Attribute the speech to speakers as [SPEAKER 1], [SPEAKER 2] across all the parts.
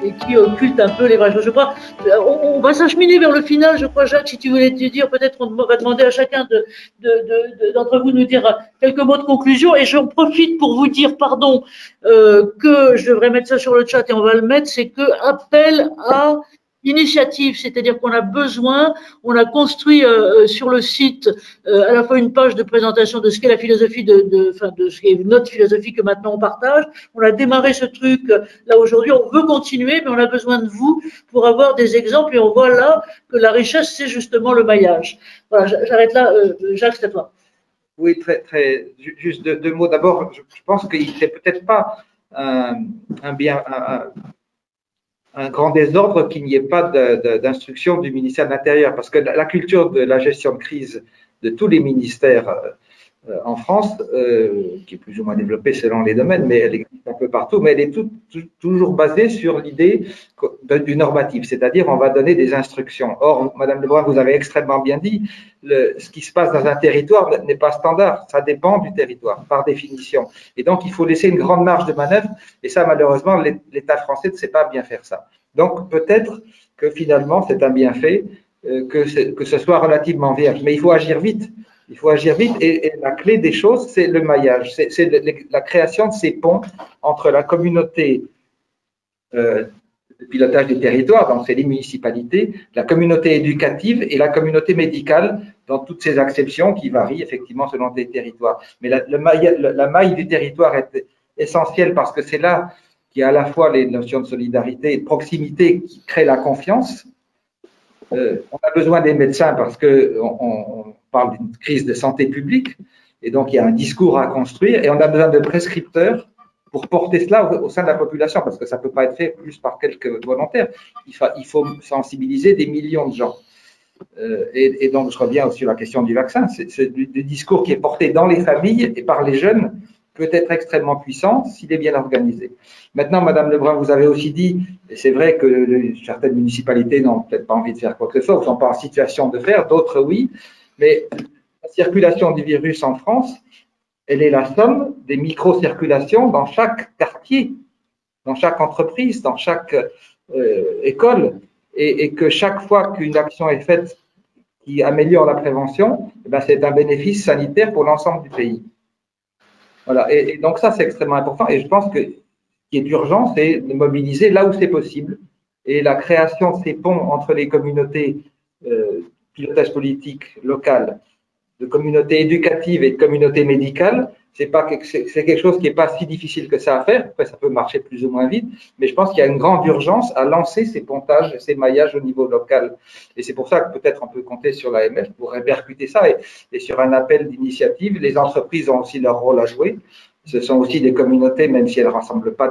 [SPEAKER 1] et qui occulte un peu les vraies choses. Je crois, on va s'acheminer vers le final. Je crois, Jacques, si tu voulais te dire, peut-être on va demander à chacun d'entre vous de nous dire quelques mots de conclusion. Et j'en profite pour vous dire, pardon, que je devrais mettre ça sur le chat et on va le mettre, c'est que appel à initiative, c'est-à-dire qu'on a besoin, on a construit sur le site à la fois une page de présentation de ce qu'est la philosophie de ce qu'est notre philosophie que maintenant on partage. On a démarré ce truc là aujourd'hui, on veut continuer, mais on a besoin de vous pour avoir des exemples et on voit là que la richesse c'est justement le maillage. Voilà, j'arrête là. Jacques, c'est à toi.
[SPEAKER 2] Oui, juste deux mots. D'abord, je pense qu'il n'est peut-être pas un grand désordre qu'il n'y ait pas d'instruction du ministère de l'Intérieur, parce que la culture de la gestion de crise de tous les ministères en France, qui est plus ou moins développée selon les domaines, mais elle existe un peu partout, mais elle est toujours basée sur l'idée du normatif, c'est-à-dire on va donner des instructions. Or, Madame Lebrun, vous avez extrêmement bien dit, ce qui se passe dans un territoire n'est pas standard, ça dépend du territoire, par définition. Et donc, il faut laisser une grande marge de manœuvre, et ça, malheureusement, l'État français ne sait pas bien faire ça. Donc, peut-être que finalement, c'est un bienfait que ce soit relativement vierge, mais il faut agir vite. Il faut agir vite et la clé des choses, c'est le maillage, c'est la création de ces ponts entre la communauté de pilotage des territoires, donc c'est les municipalités, la communauté éducative et la communauté médicale, dans toutes ces acceptions qui varient effectivement selon les territoires. Mais la maille du territoire est essentielle parce que c'est là qu'il y a à la fois les notions de solidarité et de proximité qui créent la confiance. On a besoin des médecins parce qu'on parle d'une crise de santé publique et donc il y a un discours à construire et on a besoin de prescripteurs pour porter cela au sein de la population parce que ça ne peut pas être fait plus par quelques volontaires. Il faut sensibiliser des millions de gens. Et donc je reviens aussi sur la question du vaccin. Le discours qui est porté dans les familles et par les jeunes peut être extrêmement puissant s'il est bien organisé. Maintenant, Madame Lebrun, vous avez aussi dit, et c'est vrai que certaines municipalités n'ont peut-être pas envie de faire quoi que ce soit, ou ne sont pas en situation de faire, d'autres oui, mais la circulation du virus en France, elle est la somme des micro-circulations dans chaque quartier, dans chaque entreprise, dans chaque école, et que chaque fois qu'une action est faite qui améliore la prévention, eh ben, c'est un bénéfice sanitaire pour l'ensemble du pays. Voilà, et donc ça, c'est extrêmement important. Et je pense que ce qui est urgent, c'est de mobiliser là où c'est possible. Et la création de ces ponts entre les communautés pilotage politique local, de communautés éducatives et de communautés médicales, c'est quelque chose qui n'est pas si difficile que ça à faire. Après, ça peut marcher plus ou moins vite, mais je pense qu'il y a une grande urgence à lancer ces pontages, ces maillages au niveau local. Et c'est pour ça que peut-être on peut compter sur l'AMF pour répercuter ça et sur un appel d'initiative. Les entreprises ont aussi leur rôle à jouer. Ce sont aussi des communautés, même si elles ne rassemblent pas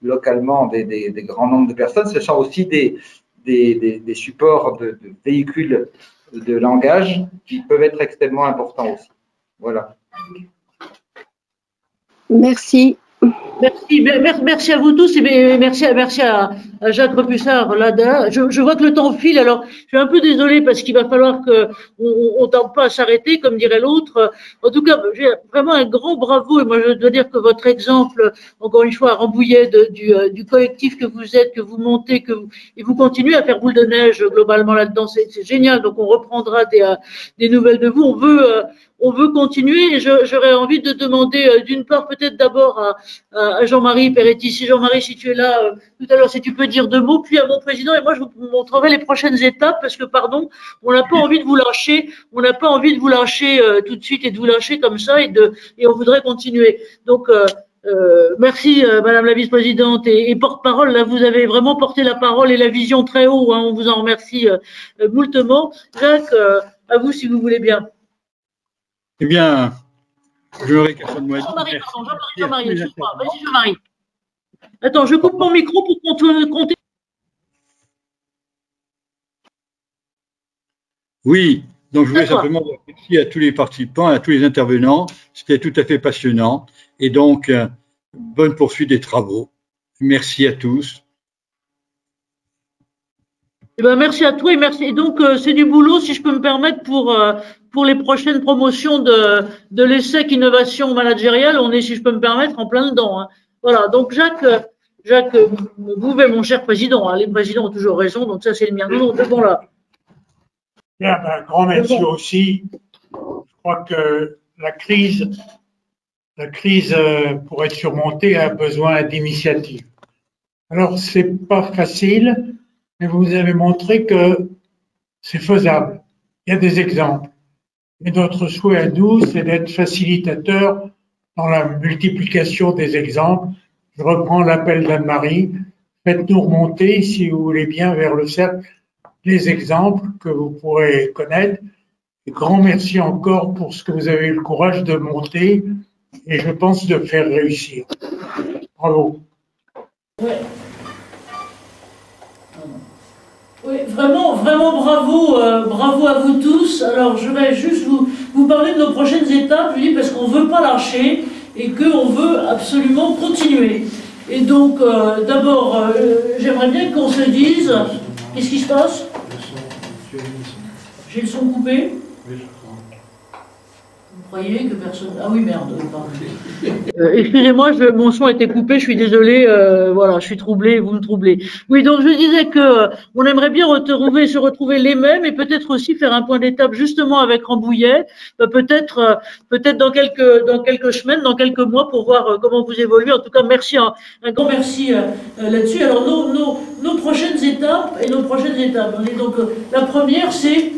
[SPEAKER 2] localement des grands nombres de personnes, ce sont aussi des supports de véhicules de langage qui peuvent être extrêmement importants aussi. Voilà.
[SPEAKER 3] Merci.
[SPEAKER 1] Merci à vous tous et merci à Jacques Repussard. Je vois que le temps file, alors je suis un peu désolée parce qu'il va falloir qu'on tarde pas à s'arrêter, comme dirait l'autre. En tout cas, j'ai vraiment un grand bravo et moi je dois dire que votre exemple, encore une fois, à Rambouillet du collectif que vous êtes, que vous montez, et vous continuez à faire boule de neige globalement là-dedans, c'est génial. Donc on reprendra des nouvelles de vous. On veut continuer et j'aurais envie de demander d'une part peut-être d'abord à Jean-Marie Peretti. Si Jean-Marie, si tu es là tout à l'heure, si tu peux dire deux mots, puis à mon président et moi je vous montrerai les prochaines étapes parce que pardon, on n'a pas envie de vous lâcher, tout de suite et de vous lâcher comme ça et on voudrait continuer. Donc merci Madame la vice-présidente et porte-parole. Là, vous avez vraiment porté la parole et la vision très haut. Hein, on vous en remercie moultement. Jacques, à vous si vous voulez bien.
[SPEAKER 4] Eh bien, je n'aurai qu'à ça de moi.
[SPEAKER 1] Jean-Marie, excuse-moi. Vas-y, Jean-Marie. Attends, je coupe mon micro pour compter.
[SPEAKER 4] Oui, donc je voulais simplement remercier à tous les participants, à tous les intervenants. C'était tout à fait passionnant. Et donc, bonne poursuite des travaux. Merci à tous.
[SPEAKER 1] Eh ben, merci à toi et merci. Et donc, c'est du boulot, si je peux me permettre, pour les prochaines promotions de l'ESSEC Innovation Managériale. On est, si je peux me permettre, en plein dedans. Hein. Voilà. Donc, Jacques, Jacques Bouvet, mon cher président. Hein, les présidents ont toujours raison, donc ça c'est le mien. Non, devant là.
[SPEAKER 3] Bien, grand merci aussi. Je crois que la crise pour être surmontée a besoin d'initiatives. Alors, c'est pas facile, mais vous avez montré que c'est faisable. Il y a des exemples. Et notre souhait à nous, c'est d'être facilitateur dans la multiplication des exemples. Je reprends l'appel d'Anne-Marie. Faites-nous remonter, si vous voulez bien, vers le cercle, les exemples que vous pourrez connaître. Et grand merci encore pour ce que vous avez eu le courage de monter et je pense de faire réussir. Bravo.
[SPEAKER 1] Ouais. Oui, vraiment, vraiment bravo, bravo à vous tous. Alors, je vais juste vous parler de nos prochaines étapes, je dis, parce qu'on ne veut pas lâcher et qu'on veut absolument continuer. Et donc, d'abord, j'aimerais bien qu'on se dise, qu'est-ce qui se passe? J'ai le son coupé? Vous croyez que personne... Ah oui, merde, pardon. Excusez-moi, mon son a été coupé, je suis désolée, voilà, je suis troublée, vous me troublez. Oui, donc je disais que on aimerait bien se retrouver les mêmes et peut-être aussi faire un point d'étape justement avec Rambouillet, peut-être dans quelques semaines, dans quelques mois pour voir comment vous évoluez. En tout cas, merci, un grand merci là-dessus. Alors, nos prochaines étapes et nos prochaines étapes. Donc, la première, c'est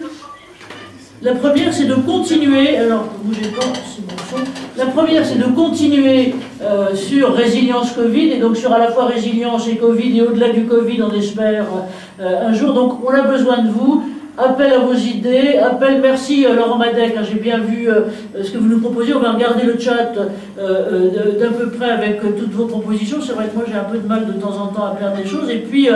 [SPEAKER 1] de continuer, alors bougez pas, c'est bon son. La première, c'est de continuer sur résilience Covid, et donc sur à la fois résilience et Covid, et au-delà du Covid, on espère un jour. Donc, on a besoin de vous. Appel à vos idées, merci Laurent Madec, hein, j'ai bien vu ce que vous nous proposez, on va regarder le chat d'un peu près avec toutes vos propositions. C'est vrai que moi j'ai un peu de mal de temps en temps à faire des choses, et puis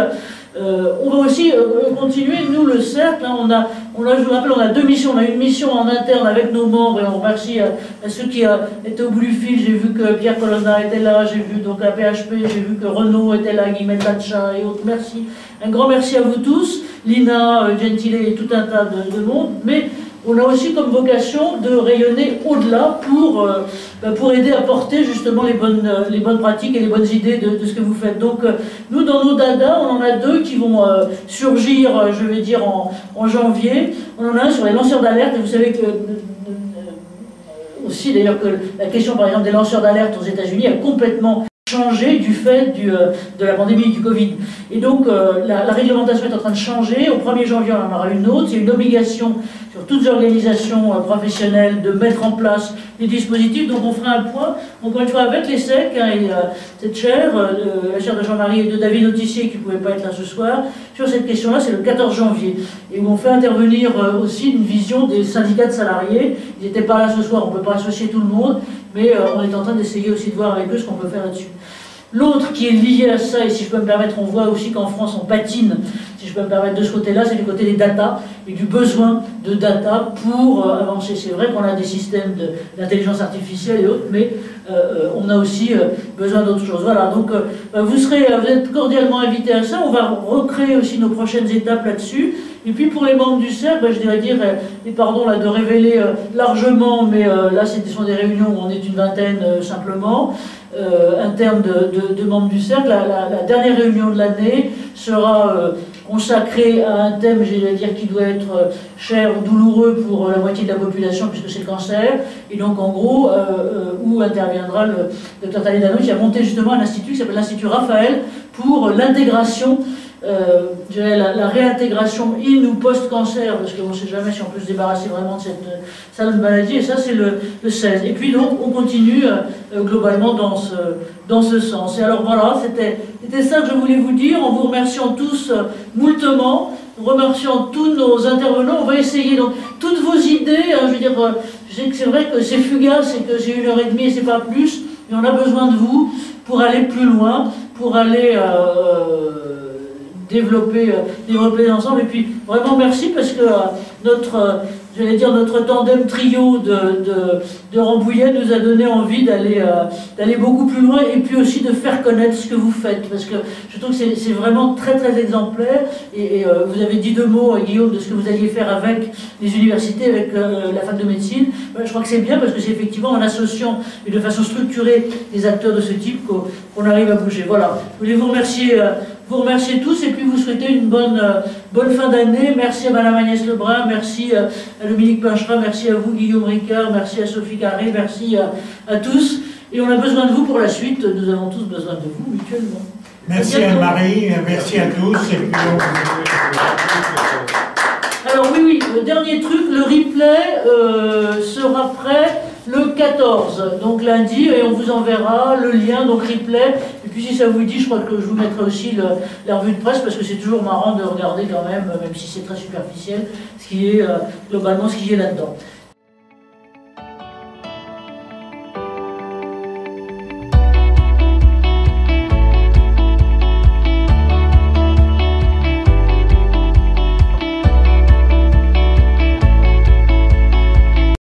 [SPEAKER 1] on va aussi continuer, nous le cercle, hein, je vous rappelle, on a deux missions, on a une mission en interne avec nos membres, et on remercie à ceux qui étaient au bout du fil. J'ai vu que Pierre Colonna était là, j'ai vu donc à PHP, j'ai vu que Renaud était là, Guillemette Latcha et autres, merci. Un grand merci à vous tous, Lina, Gentile et tout un tas de monde, mais on a aussi comme vocation de rayonner au-delà pour aider à porter justement les bonnes pratiques et les bonnes idées de ce que vous faites. Donc nous, dans nos dadas, on en a deux qui vont surgir, je vais dire, en janvier. On en a un sur les lanceurs d'alerte, et vous savez que aussi d'ailleurs que la question par exemple des lanceurs d'alerte aux États-Unis a complètement changé du fait de la pandémie du Covid. Et donc la réglementation est en train de changer. Au 1er janvier, on en aura une autre. C'est une obligation sur toutes les organisations professionnelles de mettre en place des dispositifs. Donc on fera un point, encore une fois, avec les SEC, hein, et cette chaire, la chaire de Jean-Marie et de David Autissier, qui ne pouvait pas être là ce soir, sur cette question-là, c'est le 14 janvier. Et où on fait intervenir aussi une vision des syndicats de salariés. Ils n'étaient pas là ce soir, on ne peut pas associer tout le monde, mais on est en train d'essayer aussi de voir avec eux ce qu'on peut faire là-dessus. L'autre qui est lié à ça, et si je peux me permettre, on voit aussi qu'en France on patine, si je peux me permettre, de ce côté-là, c'est du côté des data et du besoin de data pour avancer. C'est vrai qu'on a des systèmes d'intelligence artificielle et autres, mais on a aussi besoin d'autres choses. Voilà, donc vous êtes cordialement invités à ça. On va recréer aussi nos prochaines étapes là-dessus. Et puis pour les membres du cercle, je dirais dire, et pardon là, de révéler largement, mais là ce sont des réunions où on est une vingtaine simplement, interne de membres du cercle. La dernière réunion de l'année sera consacrée à un thème, je vais dire, qui doit être cher ou douloureux pour la moitié de la population, puisque c'est le cancer. Et donc en gros, où interviendra le Dr Taledano, qui a monté justement un institut qui s'appelle l'Institut Raphaël pour l'intégration, la réintégration in ou post-cancer, parce qu'on ne sait jamais si on peut se débarrasser vraiment de cette salope de maladie, et ça c'est le 16. Et puis donc on continue globalement dans ce sens. Et alors voilà, c'était ça que je voulais vous dire, en vous remerciant tous moultement, remerciant tous nos intervenants. On va essayer donc toutes vos idées, hein, je veux dire, je sais que c'est vrai que c'est fugace et que c'est 1h30 et c'est pas plus, mais on a besoin de vous pour aller plus loin, pour aller développer ensemble. Et puis vraiment merci, parce que notre tandem trio de Rambouillet nous a donné envie d'aller beaucoup plus loin, et puis aussi de faire connaître ce que vous faites, parce que je trouve que c'est vraiment très très exemplaire. Et vous avez dit deux mots, Guillaume, de ce que vous alliez faire avec les universités, avec la fac de médecine. je crois que c'est bien parce que c'est effectivement en associant et de façon structurée des acteurs de ce type qu'on arrive à bouger. Voilà. Je voulais vous remercier tous et puis vous souhaiter une bonne fin d'année. Merci à Madame Agnès Lebrun, merci à Dominique Pinchera, merci à vous Guillaume Ricard, merci à Sophie Carré, merci à tous. Et on a besoin de vous pour la suite, nous avons tous besoin de vous mutuellement.
[SPEAKER 3] Merci à Marie, merci à tous. Et puis
[SPEAKER 1] Alors oui, le dernier truc, le replay sera prêt le 14, donc lundi, et on vous enverra le lien, donc replay. Et puis si ça vous dit, je crois que je vous mettrai aussi la revue de presse, parce que c'est toujours marrant de regarder quand même si c'est très superficiel, ce qui est globalement ce qui est là-dedans.